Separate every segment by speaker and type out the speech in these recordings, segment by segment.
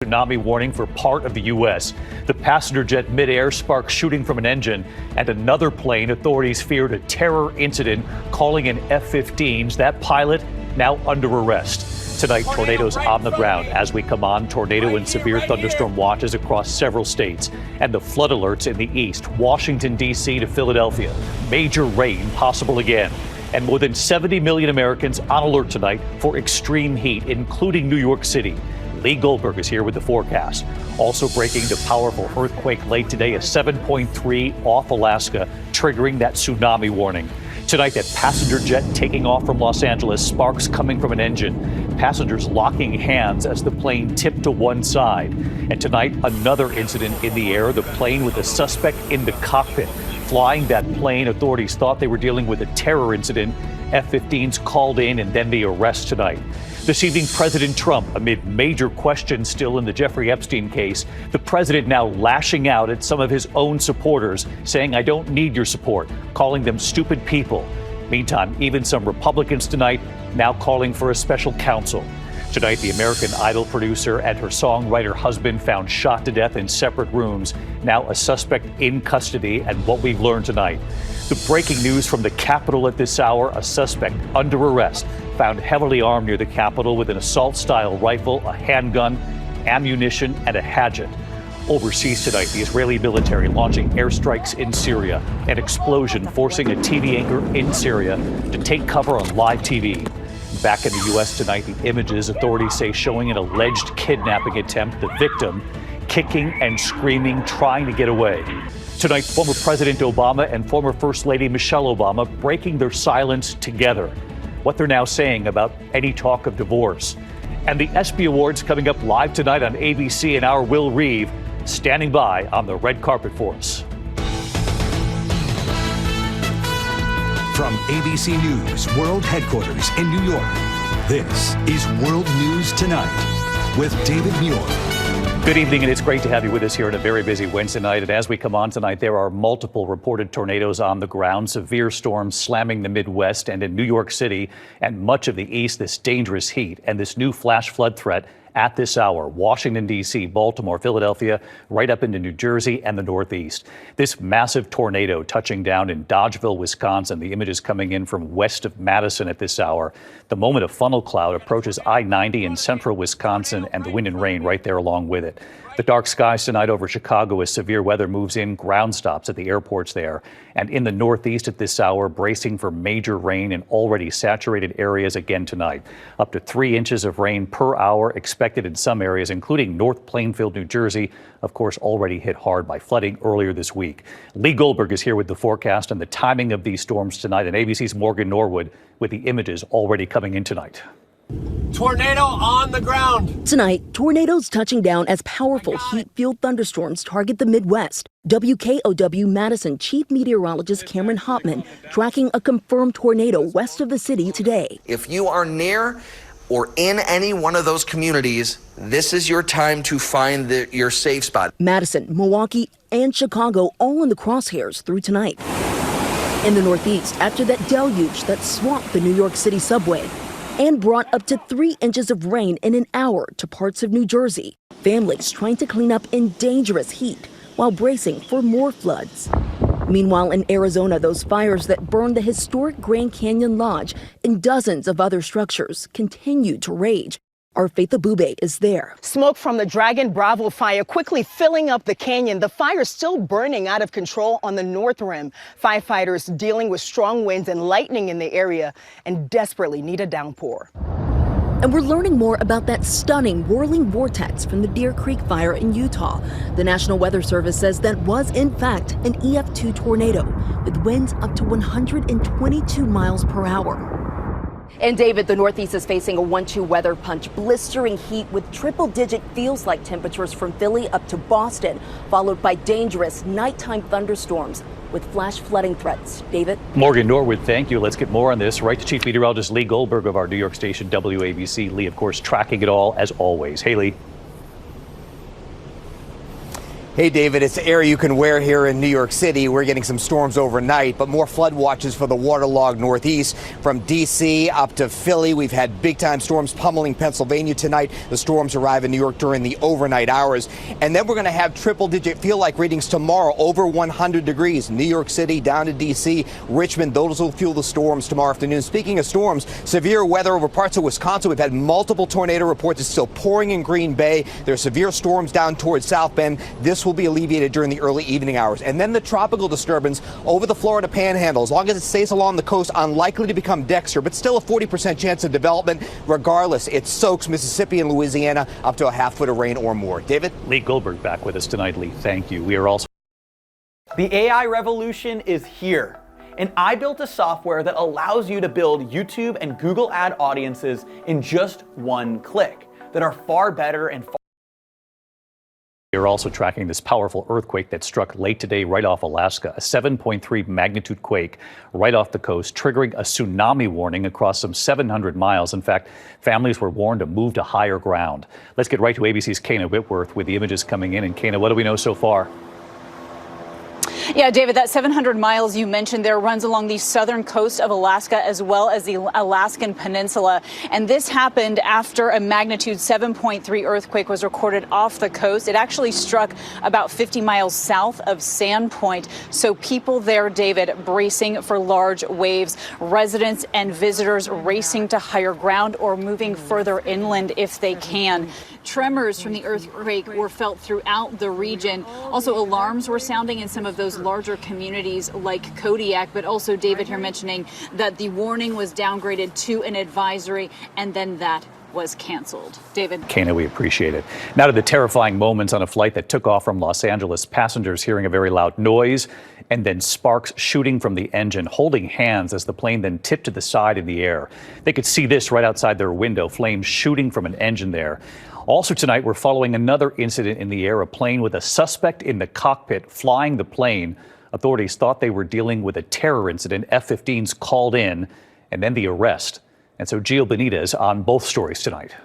Speaker 1: tsunami warning for part of the U.S. The passenger jet midair sparks shooting from an engine, and another plane authorities feared a terror incident, calling in F-15s. That pilot now under arrest. Tonight, tornadoes on the ground as we come on. Tornado and severe thunderstorm watches across several states, and the flood alerts in the east, Washington, D.C. to Philadelphia. Major rain possible again. And more than 70 million Americans on alert tonight for extreme heat, including New York City. Lee Goldberg is here with the forecast. Also breaking, the powerful earthquake late today, a 7.3 off Alaska, triggering that tsunami warning. Tonight, that passenger jet taking off from Los Angeles, sparks coming from an engine. Passengers locking hands as the plane tipped to one side. And tonight, another incident in the air, the plane with a suspect in the cockpit. Flying that plane, authorities thought they were dealing with a terror incident. F-15s called in, and then the arrest tonight. This evening, President Trump, amid major questions still in the Jeffrey Epstein case, the president now lashing out at some of his own supporters, saying, "I don't need your support," calling them stupid people. Meantime, even some Republicans tonight now calling for a special counsel. Tonight, the American Idol producer and her songwriter husband found shot to death in separate rooms. Now a suspect in custody, and what we've learned tonight. The breaking news from the Capitol at this hour, a suspect under arrest, found heavily armed near the Capitol with an assault-style rifle, a handgun, ammunition, and a hatchet. Overseas tonight, the Israeli military launching airstrikes in Syria, an explosion forcing a TV anchor in Syria to take cover on live TV. Back in the U.S. tonight, the images authorities say showing an alleged kidnapping attempt, the victim kicking and screaming, trying to get away. Tonight, former President Obama and former First Lady Michelle Obama breaking their silence together. What they're now saying about any talk of divorce. And the ESPY Awards coming up live tonight on ABC, and our Will Reeve standing by on the red carpet for us.
Speaker 2: From ABC News World Headquarters in New York, this is World News Tonight with David Muir.
Speaker 1: Good evening, and it's great to have you with us here on a very busy Wednesday night. And as we come on tonight, there are multiple reported tornadoes on the ground, severe storms slamming the Midwest and in New York City and much of the East, this dangerous heat and this new flash flood threat at this hour. Washington, D.C., Baltimore, Philadelphia, right up into New Jersey and the Northeast. This massive tornado touching down in Dodgeville, Wisconsin. The images coming in from west of Madison at this hour. The moment a funnel cloud approaches I-90 in central Wisconsin, and the wind and rain right there along with it. The dark skies tonight over Chicago as severe weather moves in, ground stops at the airports there. And in the Northeast at this hour, bracing for major rain in already saturated areas again tonight. Up to 3 inches of rain per hour expected in some areas, including North Plainfield, New Jersey, of course, already hit hard by flooding earlier this week. Lee Goldberg is here with the forecast and the timing of these storms tonight, and ABC's Morgan Norwood with the images already coming in tonight.
Speaker 3: Tornado on the ground.
Speaker 4: Tonight, tornadoes touching down as powerful heat-fueled thunderstorms target the Midwest. WKOW Madison Chief Meteorologist Cameron Hopman tracking a confirmed tornado west of the city today.
Speaker 5: If you are near or in any one of those communities, this is your time to find your safe spot.
Speaker 4: Madison, Milwaukee, and Chicago all in the crosshairs through tonight. In the Northeast, after that deluge that swamped the New York City subway and brought up to 3 inches of rain in an hour to parts of New Jersey. Families trying to clean up in dangerous heat while bracing for more floods. Meanwhile, in Arizona, those fires that burned the historic Grand Canyon Lodge and dozens of other structures continue to rage. Our Faith Abube is there.
Speaker 6: Smoke from the Dragon Bravo fire quickly filling up the canyon. The fire still burning out of control on the north rim. Firefighters dealing with strong winds and lightning in the area and desperately need a downpour.
Speaker 4: And we're learning more about that stunning whirling vortex from the Deer Creek fire in Utah. The National Weather Service says that was, in fact, an EF2 tornado with winds up to 122 miles per hour.
Speaker 7: And David, the Northeast is facing a 1-2 weather punch, blistering heat with triple-digit feels-like temperatures from Philly up to Boston, followed by dangerous nighttime thunderstorms with flash flooding threats. David?
Speaker 1: Morgan Norwood, thank you. Let's get more on this. Right to Chief Meteorologist Lee Goldberg of our New York station, WABC. Lee, of course, tracking it all as always. Hey, Lee.
Speaker 8: Hey, David, it's air you can wear here in New York City. We're getting some storms overnight, but more flood watches for the waterlogged Northeast. From D.C. up to Philly, we've had big-time storms pummeling Pennsylvania tonight. The storms arrive in New York during the overnight hours. And then we're going to have triple-digit feel-like readings tomorrow, over 100 degrees. New York City down to D.C., Richmond, those will fuel the storms tomorrow afternoon. Speaking of storms, severe weather over parts of Wisconsin. We've had multiple tornado reports. It's still pouring in Green Bay. There are severe storms down towards South Bend. This will be alleviated during the early evening hours. And then the tropical disturbance over the Florida Panhandle. As long as it stays along the coast, unlikely to become Dexter, but still a 40% chance of development. Regardless, it soaks Mississippi and Louisiana up to a half foot of rain or more. David?
Speaker 1: Lee Goldberg back with us tonight. Lee, thank you. We are also...
Speaker 9: The AI revolution is here. And I built a software that allows you to build YouTube and Google ad audiences in just one click that are far better and far.
Speaker 1: We're also tracking this powerful earthquake that struck late today right off Alaska, a 7.3 magnitude quake right off the coast, triggering a tsunami warning across some 700 miles. In fact, families were warned to move to higher ground. Let's get right to ABC's Kana Whitworth with the images coming in. And Kana, what do we know so far?
Speaker 10: Yeah, David, that 700 miles you mentioned there runs along the southern coast of Alaska as well as the Alaskan Peninsula. And this happened after a magnitude 7.3 earthquake was recorded off the coast. It actually struck about 50 miles south of Sandpoint. So people there, David, bracing for large waves. Residents and visitors racing to higher ground or moving further inland if they can. Tremors from the earthquake were felt throughout the region. Also, alarms were sounding in some of those larger communities like Kodiak, but also David here mentioning that the warning was downgraded to an advisory, and then that was canceled. David?
Speaker 1: Kana, we appreciate it. Now to the terrifying moments on a flight that took off from Los Angeles. Passengers hearing a very loud noise and then sparks shooting from the engine, holding hands as the plane then tipped to the side in the air. They could see this right outside their window, flames shooting from an engine there. Also tonight, we're following another incident in the air, a plane with a suspect in the cockpit flying the plane. Authorities thought they were dealing with a terror incident. F-15s called in, and then the arrest. And so Gio Benitez on both stories tonight.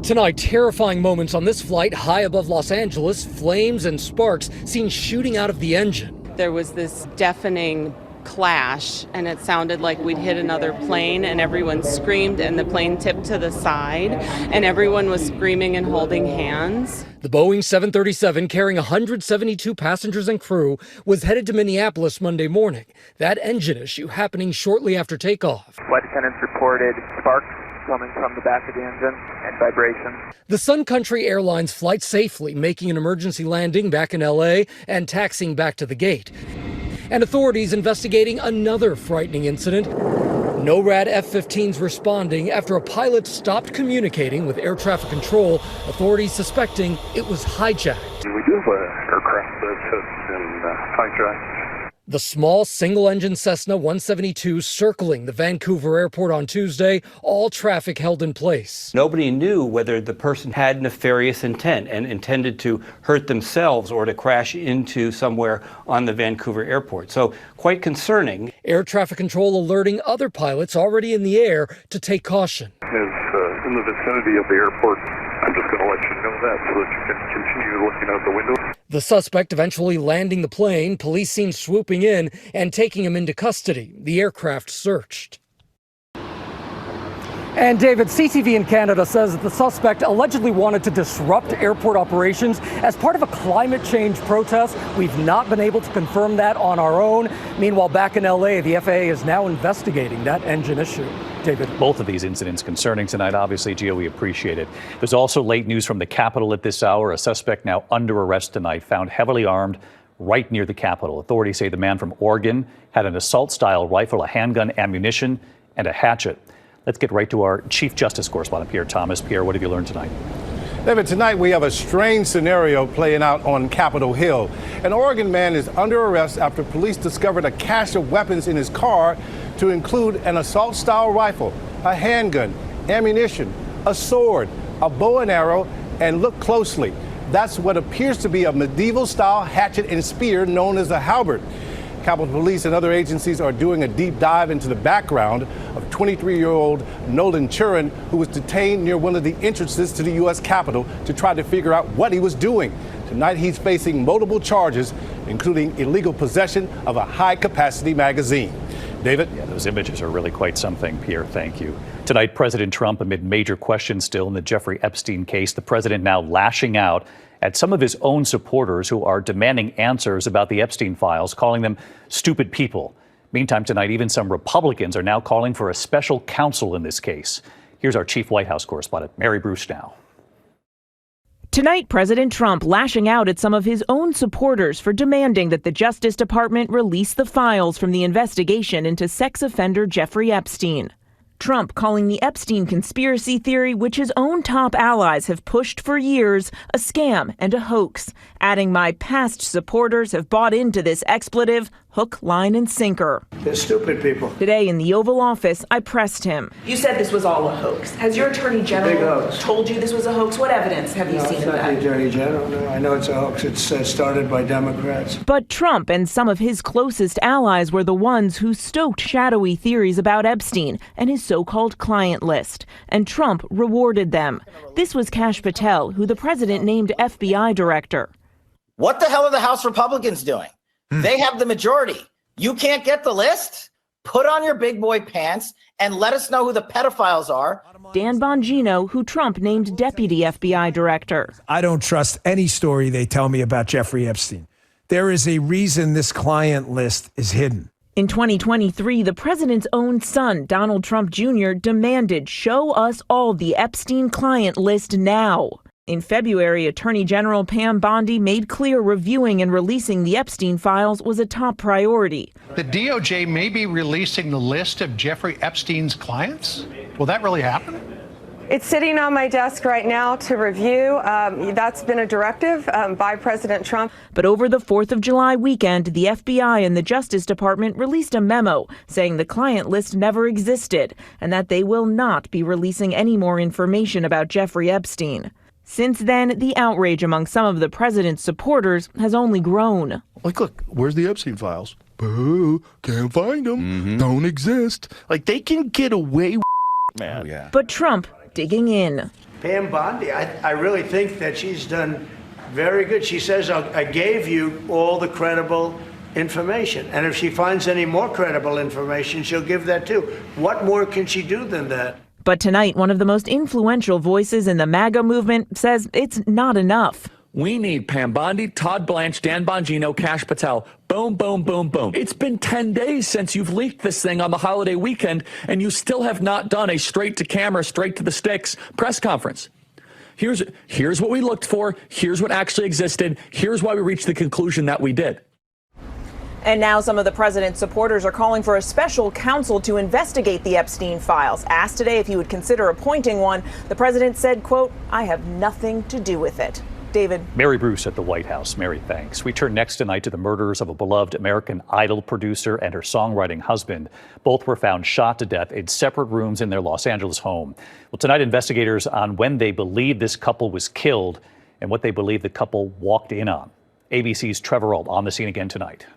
Speaker 11: Tonight, terrifying moments on this flight high above Los Angeles, flames and sparks seen shooting out of the engine.
Speaker 12: There was this deafening clash, and it sounded like we'd hit another plane, and everyone screamed, and the plane tipped to the side, and everyone was screaming and holding hands.
Speaker 11: The Boeing 737, carrying 172 passengers and crew, was headed to Minneapolis Monday morning. That engine issue happening shortly after takeoff.
Speaker 13: Flight attendants reported sparks coming from the back of the engine and vibration.
Speaker 11: The Sun Country Airlines flight safely, making an emergency landing back in L.A. and taxiing back to the gate. And authorities investigating another frightening incident. NORAD F-15s responding after a pilot stopped communicating with air traffic control, authorities suspecting it was hijacked.
Speaker 14: We do have an aircraft that has been hijacked.
Speaker 11: The small single-engine Cessna 172 circling the Vancouver airport on Tuesday, all traffic held in place.
Speaker 15: Nobody knew whether the person had nefarious intent and intended to hurt themselves or to crash into somewhere on the Vancouver airport. So quite concerning.
Speaker 11: Air traffic control alerting other pilots already in the air to take caution.
Speaker 14: Is in the vicinity of the airport. I'm just going to let you know that so that you can continue looking out the window.
Speaker 11: The suspect eventually landing the plane, police seen swooping in and taking him into custody. The aircraft searched.
Speaker 16: And David, CTV in Canada says that the suspect allegedly wanted to disrupt airport operations as part of a climate change protest. We've not been able to confirm that on our own. Meanwhile, back in LA, the FAA is now investigating that engine issue. David.
Speaker 1: Both of these incidents concerning tonight. Obviously, Gio, we appreciate it. There's also late news from the Capitol at this hour. A suspect now under arrest tonight, found heavily armed right near the Capitol. Authorities say the man from Oregon had an assault-style rifle, a handgun, ammunition, and a hatchet. Let's get right to our Chief Justice correspondent, Pierre Thomas. Pierre, what have you learned tonight?
Speaker 17: David, tonight we have a strange scenario playing out on Capitol Hill. An Oregon man is under arrest after police discovered a cache of weapons in his car to include an assault-style rifle, a handgun, ammunition, a sword, a bow and arrow, and look closely. That's what appears to be a medieval-style hatchet and spear known as a halberd. Capitol Police and other agencies are doing a deep dive into the background of 23-year-old Nolan Churin, who was detained near one of the entrances to the U.S. Capitol to try to figure out what he was doing. Tonight, he's facing multiple charges, including illegal possession of a high-capacity magazine. David?
Speaker 1: Yeah, those images are really quite something, Pierre. Thank you. Tonight, President Trump, amid major questions still in the Jeffrey Epstein case, the president now lashing out at some of his own supporters who are demanding answers about the Epstein files, calling them stupid people. Meantime, tonight, even some Republicans are now calling for a special counsel in this case. Here's our chief White House correspondent, Mary Bruce now.
Speaker 18: Tonight, President Trump lashing out at some of his own supporters for demanding that the Justice Department release the files from the investigation into sex offender Jeffrey Epstein. Trump calling the Epstein conspiracy theory, which his own top allies have pushed for years, a scam and a hoax, adding my past supporters have bought into this expletive, hook, line, and sinker.
Speaker 19: They're stupid people.
Speaker 18: Today in the Oval Office, I pressed him.
Speaker 20: You said this was all a hoax. Has your Attorney General told you this was a hoax? What evidence have you seen of that?
Speaker 19: It's not the Attorney General. No, I know it's a hoax. It's started by Democrats.
Speaker 18: But Trump and some of his closest allies were the ones who stoked shadowy theories about Epstein and his so-called client list. And Trump rewarded them. This was Kash Patel, who the president named FBI director.
Speaker 21: What the hell are the House Republicans doing? They have the majority. You can't get the list? Put on your big boy pants and let us know who the pedophiles are.
Speaker 18: Dan Bongino, who Trump named deputy FBI director.
Speaker 22: I don't trust any story they tell me about Jeffrey Epstein. There is a reason this client list is hidden.
Speaker 18: In 2023, the president's own son, Donald Trump Jr., demanded, show us all the Epstein client list now. In February, Attorney General Pam Bondi made clear reviewing and releasing the Epstein files was a top priority.
Speaker 23: The DOJ may be releasing the list of Jeffrey Epstein's clients? Will that really happen?
Speaker 24: It's sitting on my desk right now to review. That's been a directive by President Trump.
Speaker 18: But over the 4th of July weekend, the FBI and the Justice Department released a memo saying the client list never existed and that they will not be releasing any more information about Jeffrey Epstein. Since then, the outrage among some of the president's supporters has only grown.
Speaker 25: Like, look, where's the Epstein files? Boo, can't find them. Don't exist. Like, they can get away with man.
Speaker 22: Oh, yeah.
Speaker 18: But Trump digging in.
Speaker 19: Pam Bondi, I really think that she's done very good. She says, I gave you all the credible information. And if she finds any more credible information, she'll give that too. What more can she do than that?
Speaker 18: But tonight, one of the most influential voices in the MAGA movement says it's not enough.
Speaker 26: We need Pam Bondi, Todd Blanche, Dan Bongino, Kash Patel. Boom, boom, boom, boom. It's been 10 days since you've leaked this thing on the holiday weekend, and you still have not done a straight to camera, straight to the sticks press conference. Here's what we looked for. Here's what actually existed. Here's why we reached the conclusion that we did.
Speaker 18: And now some of the president's supporters are calling for a special counsel to investigate the Epstein files. Asked today if he would consider appointing one, the president said, quote, I have nothing to do with it. David.
Speaker 1: Mary Bruce at the White House. Mary, thanks. We turn next tonight to the murders of a beloved American Idol producer and her songwriting husband. Both were found shot to death in separate rooms in their Los Angeles home. Well, tonight, investigators on when they believe this couple was killed and what they believe the couple walked in on. ABC's Trevor Ault on the scene again tonight.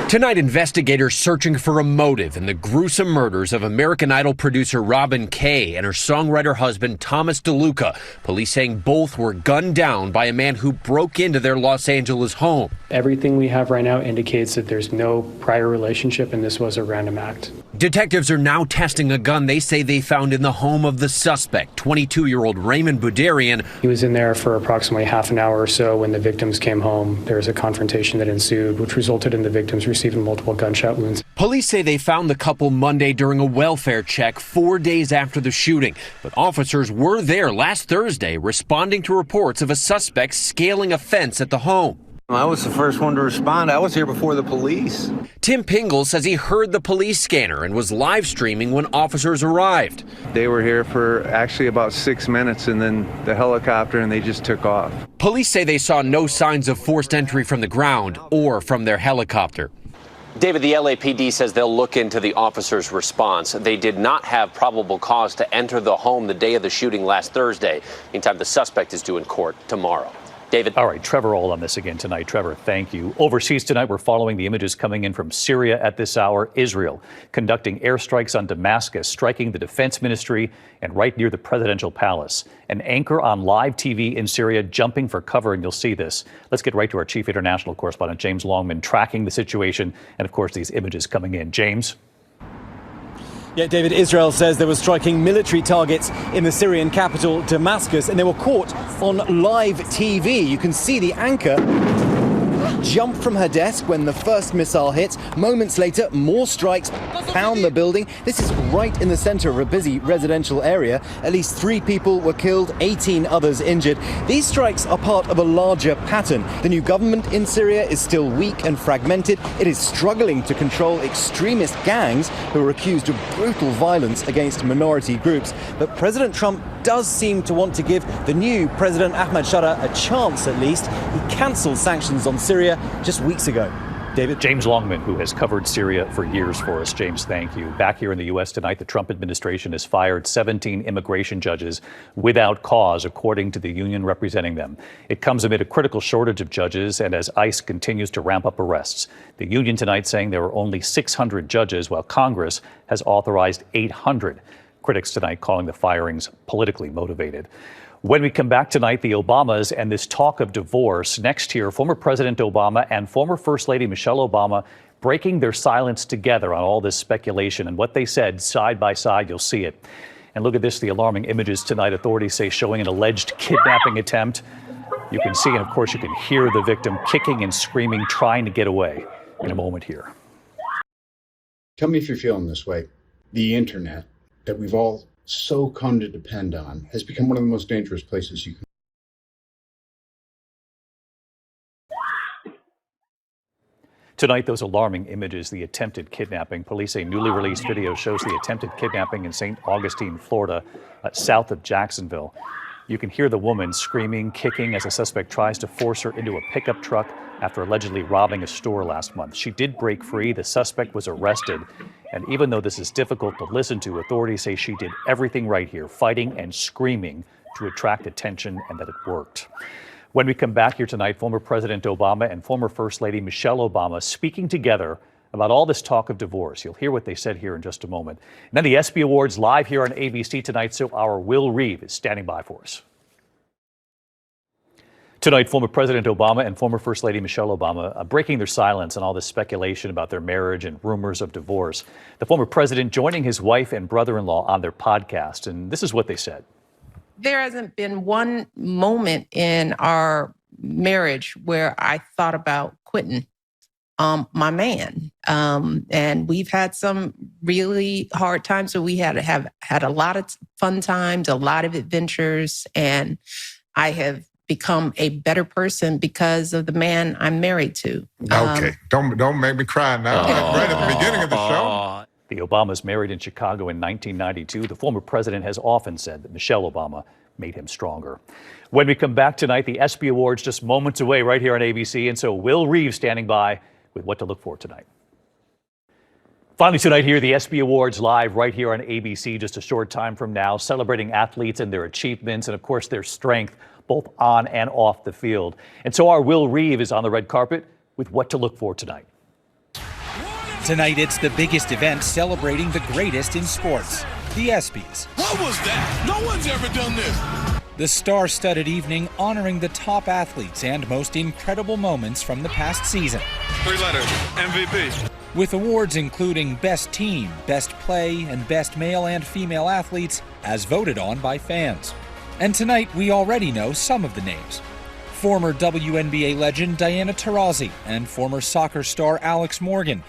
Speaker 27: Tonight, investigators searching for a motive in the gruesome murders of American Idol producer Robin Kay and her songwriter husband Thomas DeLuca. Police saying both were gunned down by a man who broke into their Los Angeles home.
Speaker 28: Everything we have right now indicates that there's no prior relationship and this was a random act.
Speaker 27: Detectives are now testing a gun they say they found in the home of the suspect, 22-year-old Raymond Budarian.
Speaker 28: He was in there for approximately half an hour or so when the victims came home. There was a confrontation that ensued, which resulted in the victims receiving multiple gunshot wounds.
Speaker 27: Police say they found the couple Monday during a welfare check 4 days after the shooting. But officers were there last Thursday responding to reports of a suspect scaling a fence at the home.
Speaker 29: I was the first one to respond. I was here before the police.
Speaker 27: Tim Pingle says he heard the police scanner and was live streaming when officers arrived.
Speaker 30: They were here for actually about 6 minutes and then the helicopter and they just took off.
Speaker 27: Police say they saw no signs of forced entry from the ground or from their helicopter.
Speaker 31: David, the LAPD says they'll look into the officers' response. They did not have probable cause to enter the home the day of the shooting last Thursday. Meantime, the suspect is due in court tomorrow. David.
Speaker 1: All right, Trevor Ohl on this again tonight. Trevor, thank you. Overseas tonight, we're following the images coming in from Syria at this hour. Israel conducting airstrikes on Damascus, striking the defense ministry and right near the presidential palace. An anchor on live TV in Syria jumping for cover, and you'll see this. Let's get right to our chief international correspondent, James Longman, tracking the situation and, of course, these images coming in. James?
Speaker 2: Yeah, David, Israel says they were striking military targets in the Syrian capital, Damascus, and they were caught on live TV. You can see the anchor jump from her desk when the first missile hits. Moments later, more strikes pound the building. This is right in the center of a busy residential area. At least 3 people were killed, 18 others injured. These strikes are part of a larger pattern. The new government in Syria is still weak and fragmented. It is struggling to control extremist gangs who are accused of brutal violence against minority groups. But President Trump does seem to want to give the new President Ahmad Shara a chance at least. He cancelled sanctions on Syria just weeks ago. David?
Speaker 1: James Longman, who has covered Syria for years for us. James, thank you. Back here in the U.S. tonight, the Trump administration has fired 17 immigration judges without cause, according to the union representing them. It comes amid a critical shortage of judges and as ICE continues to ramp up arrests. The union tonight saying there are only 600 judges, while Congress has authorized 800. Critics tonight calling the firings politically motivated. When we come back tonight, the Obamas and this talk of divorce. Next here, former President Obama and former First Lady Michelle Obama breaking their silence together on all this speculation and what they said side by side. You'll see it. And look at this, the alarming images tonight, authorities say, showing an alleged kidnapping attempt. You can see, and of course you can hear the victim kicking and screaming, trying to get away. In a moment here.
Speaker 3: Tell me if you're feeling this way. The internet that we've all so come to depend on has become one of the most dangerous places you can.
Speaker 1: Tonight, those alarming images, the attempted kidnapping. Police say newly released video shows the attempted kidnapping in St. Augustine, Florida, south of Jacksonville. You can hear the woman screaming, kicking as a suspect tries to force her into a pickup truck after allegedly robbing a store last month. She did break free. The suspect was arrested. And even though this is difficult to listen to, authorities say she did everything right here, fighting and screaming to attract attention, and that it worked. When we come back here tonight, former President Obama and former First Lady Michelle Obama speaking together about all this talk of divorce. You'll hear what they said here in just a moment. And then the ESPY Awards live here on ABC tonight, so our Will Reeve is standing by for us. Tonight, former President Obama and former First Lady Michelle Obama breaking their silence on all this speculation about their marriage and rumors of divorce. The former president joining his wife and brother-in-law on their podcast, and this is what they said.
Speaker 4: There hasn't been one moment in our marriage where I thought about quitting my man. And we've had some really hard times, so we have had a lot of fun times, a lot of adventures, and I have become a better person because of the man I'm married to.
Speaker 5: Okay, don't make me cry now. Right at the beginning of the show.
Speaker 1: The Obamas married in Chicago in 1992. The former president has often said that Michelle Obama made him stronger. When we come back tonight, the ESPY Awards just moments away right here on ABC, and so Will Reeve standing by with what to look for tonight. Finally tonight here, the ESPY Awards live right here on ABC just a short time from now, celebrating athletes and their achievements and, of course, their strength, both on and off the field. And so our Will Reeve is on the red carpet with what to look for tonight.
Speaker 6: Tonight, it's the biggest event celebrating the greatest in sports, the ESPYs.
Speaker 7: What was that? No one's ever done this.
Speaker 6: The star-studded evening honoring the top athletes and most incredible moments from the past season.
Speaker 7: 3 letters, MVP.
Speaker 6: With awards including Best Team, Best Play, and Best Male and Female Athletes as voted on by fans. And tonight, we already know some of the names. Former WNBA legend Diana Taurasi and former soccer star Alex Morgan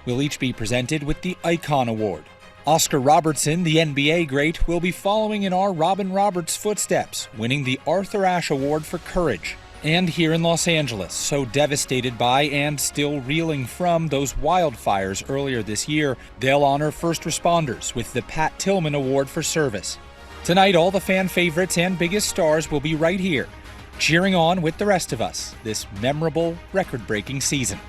Speaker 6: will each be presented with the Icon Award. Oscar Robertson, the NBA great, will be following in our Robin Roberts' footsteps, winning the Arthur Ashe Award for Courage. And here in Los Angeles, so devastated by and still reeling from those wildfires earlier this year, they'll honor first responders with the Pat Tillman Award for Service. Tonight, all the fan favorites and biggest stars will be right here, cheering on with the rest of us this memorable, record-breaking season.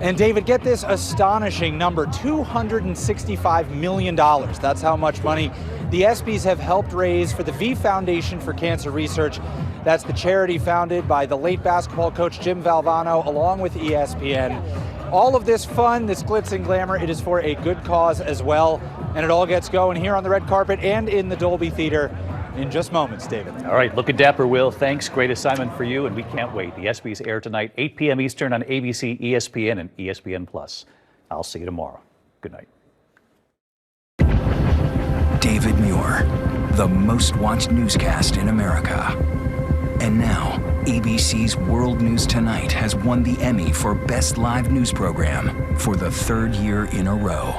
Speaker 8: And David, get this astonishing number, $265 million. That's how much money the ESPYs have helped raise for the V Foundation for Cancer Research. That's the charity founded by the late basketball coach Jim Valvano, along with ESPN. All of this fun, this glitz and glamour, it is for a good cause as well. And it all gets going here on the red carpet and in the Dolby Theater in just moments, David.
Speaker 1: All right, looking dapper, Will. Thanks. Great assignment for you, and we can't wait. The ESPYs air tonight, 8 p.m. Eastern on ABC, ESPN, and ESPN+. I'll see you tomorrow. Good night.
Speaker 9: David Muir, the most watched newscast in America. And now, ABC's World News Tonight has won the Emmy for Best Live News Program for the third year in a row.